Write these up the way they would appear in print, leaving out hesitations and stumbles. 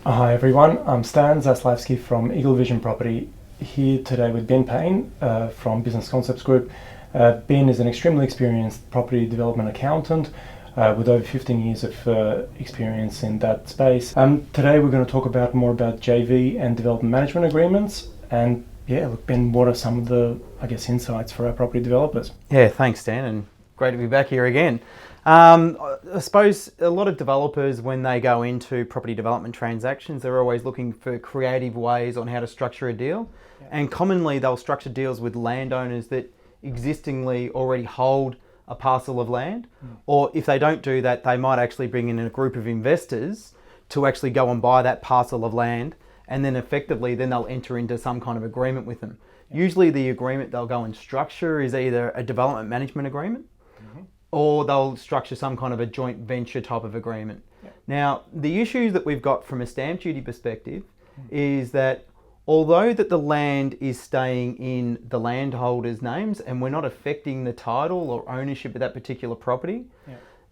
Hi everyone, I'm Stan Zaslavsky from Eagle Vision Property, here today with Payne from Business Concepts Group. Ben is an extremely experienced property development accountant with over 15 years of experience in that space. Today we're going to talk more about JV and development management agreements. And yeah, look, Ben, what are some of the, insights for our property developers? Yeah, thanks, Dan, and great to be back here again. I suppose a lot of developers, when they go into property development transactions, they're always looking for creative ways on how to structure a deal. Yeah. And commonly they'll structure deals with landowners that existingly already hold a parcel of land. Or if they don't do that, they might actually bring in a group of investors to actually go and buy that parcel of land, and then effectively they'll enter into some kind of agreement with them. Usually the agreement they'll go and structure is either a development management agreement, or they'll structure some kind of a joint venture type of agreement. Yep. Now, the issue that we've got from a stamp duty perspective is that although that the land is staying in the landholder's names and we're not affecting the title or ownership of that particular property,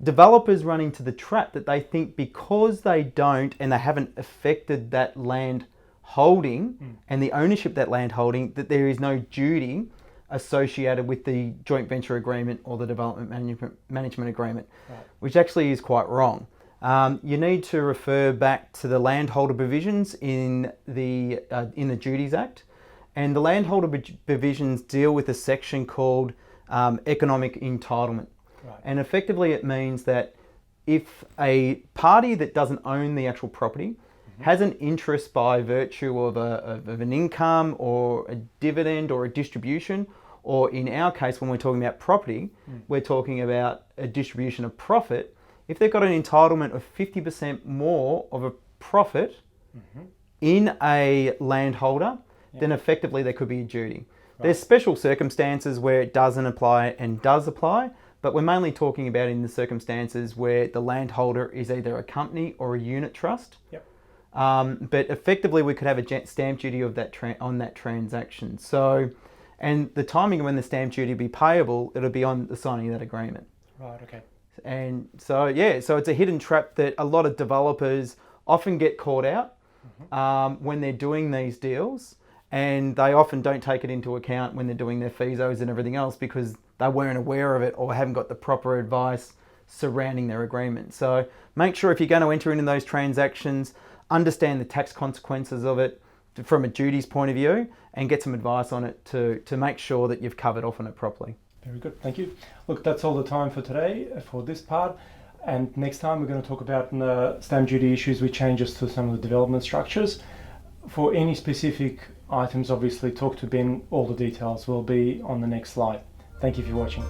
developers run into the trap that they think because they don't and they haven't affected that land holding and the ownership of that land holding, that there is no duty associated with the joint venture agreement or the development management agreement, which actually is quite wrong. You need to refer back to the landholder provisions in the Duties Act, and the landholder provisions deal with a section called economic entitlement. And effectively it means that if a party that doesn't own the actual property has an interest by virtue of an income or a dividend or a distribution, or in our case, when we're talking about property, we're talking about a distribution of profit. If they've got an entitlement of 50% more of a profit in a landholder, then effectively there could be a duty. There's special circumstances where it doesn't apply and does apply, but we're mainly talking about in the circumstances where the landholder is either a company or a unit trust. But effectively we could have a stamp duty of that on that transaction. So, and the timing of when the stamp duty will be payable, it'll be on the signing of that agreement. Right, okay. And so, yeah, so it's a hidden trap that a lot of developers often get caught out when they're doing these deals, and they often don't take it into account when they're doing their FISOs and everything else because they weren't aware of it or haven't got the proper advice surrounding their agreement. So make sure if you're going to enter into those transactions, understand the tax consequences of it from a duties point of view and get some advice on it to make sure that you've covered off on it properly. Very good, thank you. Look, that's all the time for today for this part, and next time we're going to talk about stamp duty issues with changes to some of the development structures. For any specific items, obviously talk to Ben. All the details will be on the next slide. Thank you for watching.